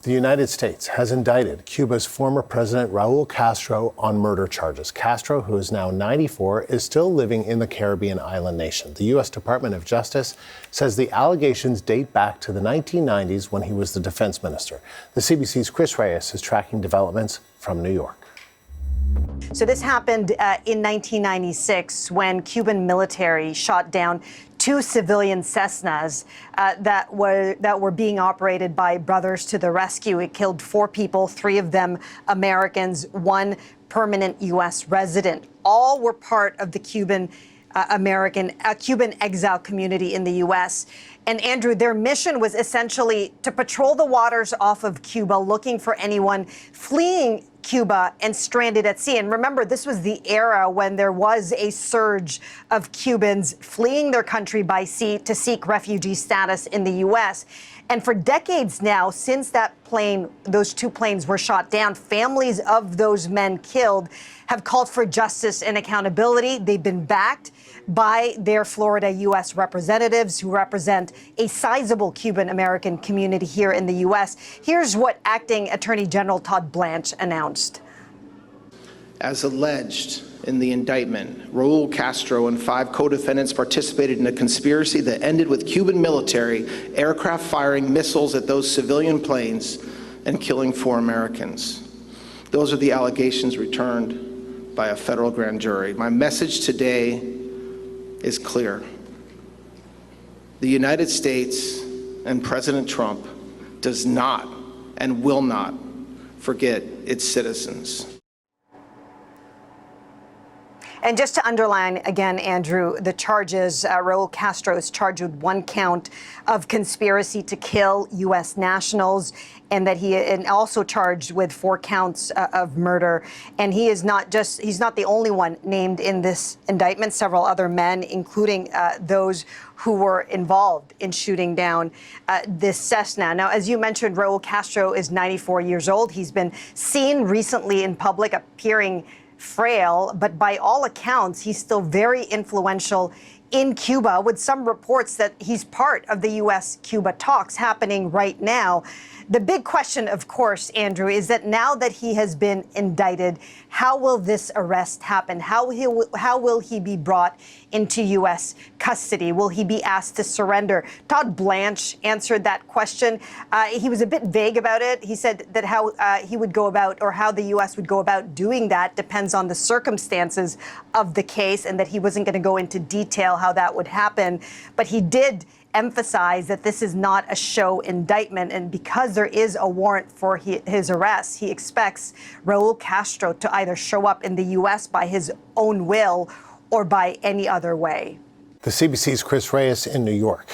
The United States has indicted Cuba's former president, Raúl Castro, on murder charges. Castro, who is now 94, is still living in the Caribbean island nation. The U.S. Department of Justice says the allegations date back to the 1990s when he was the defense minister. The CBC's Chris Reyes is tracking developments from New York. So this happened in 1996 when Cuban military shot down 2 civilian Cessnas that were being operated by Brothers to the Rescue. It killed 4 people, 3 of them Americans, 1 permanent U.S. resident. All were part of the Cuban exile community in the U.S. And Andrew, their mission was essentially to patrol the waters off of Cuba, looking for anyone fleeing Cuba and stranded at sea. And remember, this was the era when there was a surge of Cubans fleeing their country by sea to seek refugee status in the U.S. And for decades now, since those 2 planes were shot down, families of those men killed have called for justice and accountability. They've been backed by their Florida U.S. representatives who represent a sizable Cuban-American community here in the U.S. Here's what Acting Attorney General Todd Blanche announced. As alleged in the indictment, Raúl Castro and 5 co-defendants participated in a conspiracy that ended with Cuban military aircraft firing missiles at those civilian planes and killing 4 Americans. Those are the allegations returned by a federal grand jury. My message today is clear. The United States and President Trump does not and will not forget its citizens. And just to underline again, Andrew, the charges, Raúl Castro is charged with 1 count of conspiracy to kill U.S. nationals, and also charged with 4 counts of murder. And he's not the only one named in this indictment. Several other men, including those who were involved in shooting down this Cessna. Now, as you mentioned, Raúl Castro is 94 years old. He's been seen recently in public appearing frail, but by all accounts, he's still very influential in Cuba, with some reports that he's part of the U.S.-Cuba talks happening right now. The big question, of course, Andrew, is that now that he has been indicted, how will this arrest happen? How will he be brought into U.S. custody? Will he be asked to surrender? Todd Blanche answered that question. He was a bit vague about it. He said that how he would go about, or how the U.S. would go about doing that, depends on the circumstances of the case, and that he wasn't going to go into detail how that would happen. But he did emphasize that this is not a show indictment, and because there is a warrant for his arrest, he expects Raúl Castro to either show up in the U.S. by his own will or by any other way. The CBC's Chris Reyes in New York.